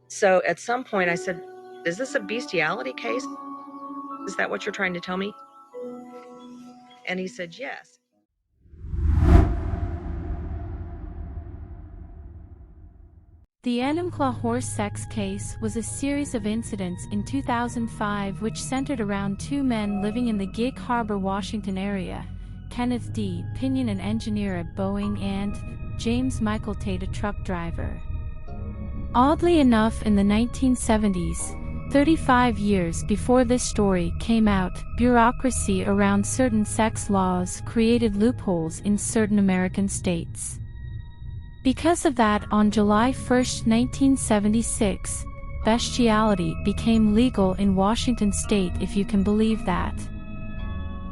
So at some point I said, is this a bestiality case? Is that what you're trying to tell me? And he said, yes. The Enumclaw horse sex case was a series of incidents in 2005 which centered around two men living in the Gig Harbor, Washington area, Kenneth D. Pinion, an engineer at Boeing, and James Michael Tate, a truck driver. Oddly enough, in the 1970s, 35 years before this story came out, bureaucracy around certain sex laws created loopholes in certain American states. Because of that, on July 1, 1976, bestiality became legal in Washington state, if you can believe that.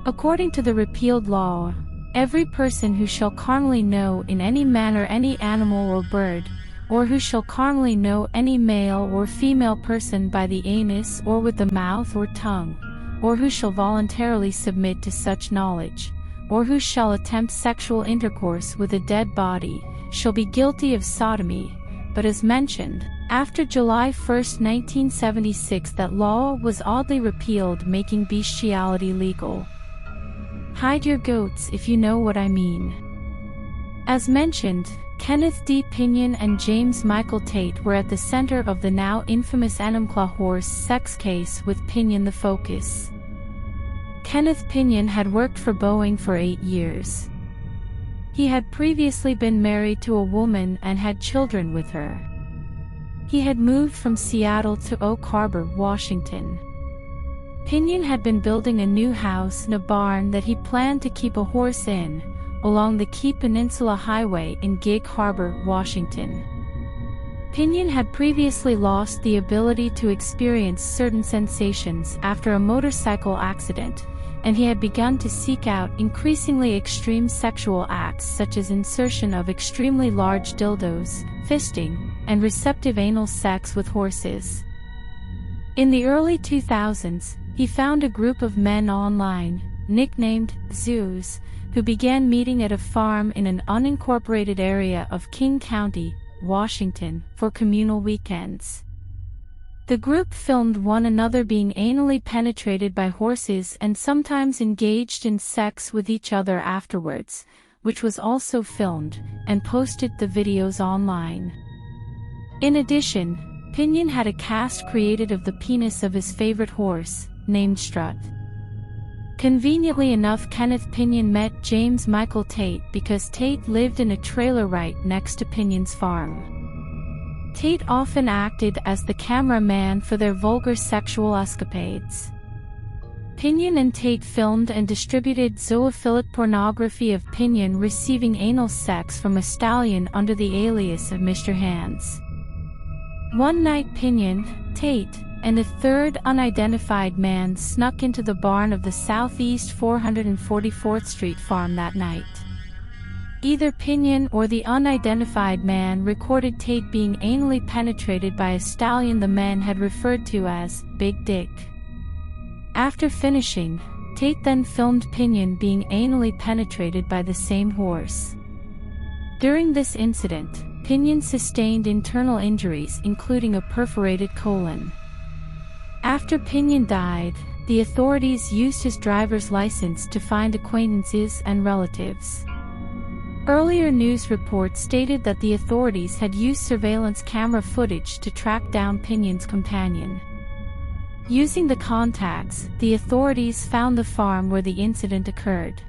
According to the repealed law, every person who shall carnally know in any manner any animal or bird, or who shall carnally know any male or female person by the anus or with the mouth or tongue, or who shall voluntarily submit to such knowledge, or who shall attempt sexual intercourse with a dead body, shall be guilty of sodomy. But as mentioned, after July 1, 1976, that law was oddly repealed, making bestiality legal. Hide your goats if you know what I mean. As mentioned, Kenneth D. Pinion and James Michael Tate were at the center of the now infamous Enumclaw horse sex case, with Pinion the focus. Kenneth Pinion had worked for Boeing for 8 years. He had previously been married to a woman and had children with her. He had moved from Seattle to Oak Harbor, Washington. Pinion had been building a new house in a barn that he planned to keep a horse in, along the Key Peninsula Highway in Gig Harbor, Washington. Pinion had previously lost the ability to experience certain sensations after a motorcycle accident, and he had begun to seek out increasingly extreme sexual acts such as insertion of extremely large dildos, fisting, and receptive anal sex with horses. In the early 2000s, he found a group of men online, nicknamed Zoos, who began meeting at a farm in an unincorporated area of King County, Washington, for communal weekends. The group filmed one another being anally penetrated by horses and sometimes engaged in sex with each other afterwards, which was also filmed, and posted the videos online. In addition, Pinion had a cast created of the penis of his favorite horse, named Strut. Conveniently enough, Kenneth Pinion met James Michael Tate because Tate lived in a trailer right next to Pinion's farm. Tate often acted as the cameraman for their vulgar sexual escapades. Pinion and Tate filmed and distributed zoophilic pornography of Pinion receiving anal sex from a stallion under the alias of Mr. Hands. One night, Pinion, Tate, and a third unidentified man snuck into the barn of the Southeast 444th Street farm that night. Either Pinion or the unidentified man recorded Tate being anally penetrated by a stallion the men had referred to as Big Dick. After finishing, Tate then filmed Pinion being anally penetrated by the same horse. During this incident, Pinion sustained internal injuries including a perforated colon. After Pinion died, the authorities used his driver's license to find acquaintances and relatives. Earlier news reports stated that the authorities had used surveillance camera footage to track down Pinion's companion. Using the contacts, the authorities found the farm where the incident occurred.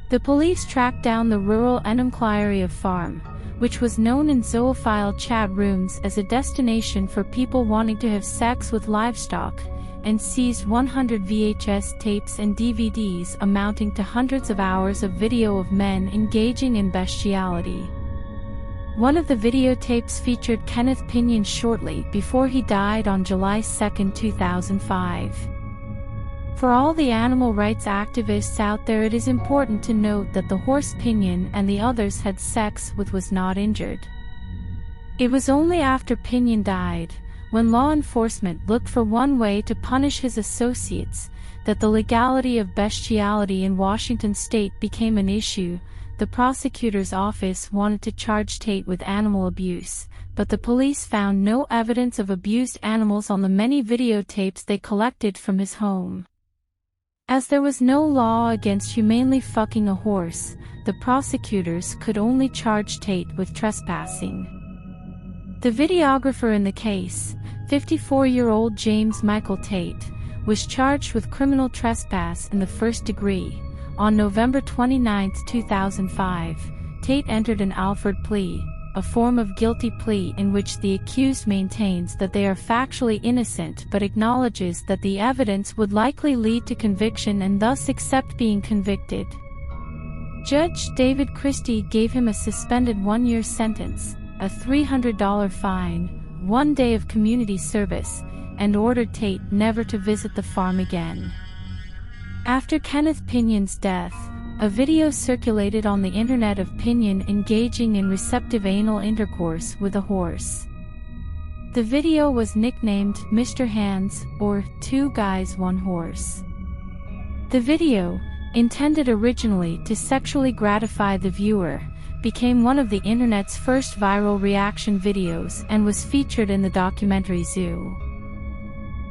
The police tracked down the rural Enumclaw area farm, which was known in zoophile chat rooms as a destination for people wanting to have sex with livestock, and seized 100 VHS tapes and DVDs amounting to hundreds of hours of video of men engaging in bestiality. One of the videotapes featured Kenneth Pinion shortly before he died on July 2, 2005. For all the animal rights activists out there, it is important to note that the horse Pinion and the others had sex with was not injured. It was only after Pinion died, when law enforcement looked for one way to punish his associates, that the legality of bestiality in Washington state became an issue, the prosecutor's office wanted to charge Tate with animal abuse, but the police found no evidence of abused animals on the many videotapes they collected from his home. As there was no law against humanely fucking a horse, the prosecutors could only charge Tate with trespassing. The videographer in the case, 54-year-old James Michael Tate, was charged with criminal trespass in the first degree. On November 29, 2005, Tate entered an Alford plea, a form of guilty plea in which the accused maintains that they are factually innocent but acknowledges that the evidence would likely lead to conviction and thus accept being convicted. Judge David Christie gave him a suspended 1-year sentence, a $300 fine, 1 day of community service, and ordered Tate never to visit the farm again. After Kenneth Pignon's death, a video circulated on the internet of Pignon engaging in receptive anal intercourse with a horse. The video was nicknamed Mr. Hands, or Two Guys One Horse. The video, intended originally to sexually gratify the viewer, became one of the internet's first viral reaction videos and was featured in the documentary Zoo.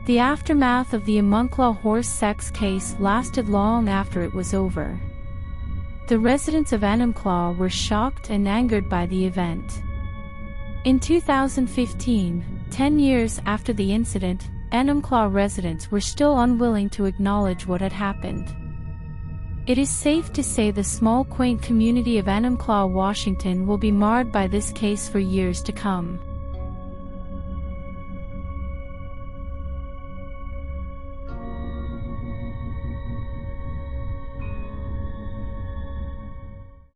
The aftermath of the Enumclaw horse sex case lasted long after it was over. The residents of Enumclaw were shocked and angered by the event. In 2015, 10 years after the incident, Enumclaw residents were still unwilling to acknowledge what had happened. It is safe to say the small quaint community of Enumclaw, Washington will be marred by this case for years to come.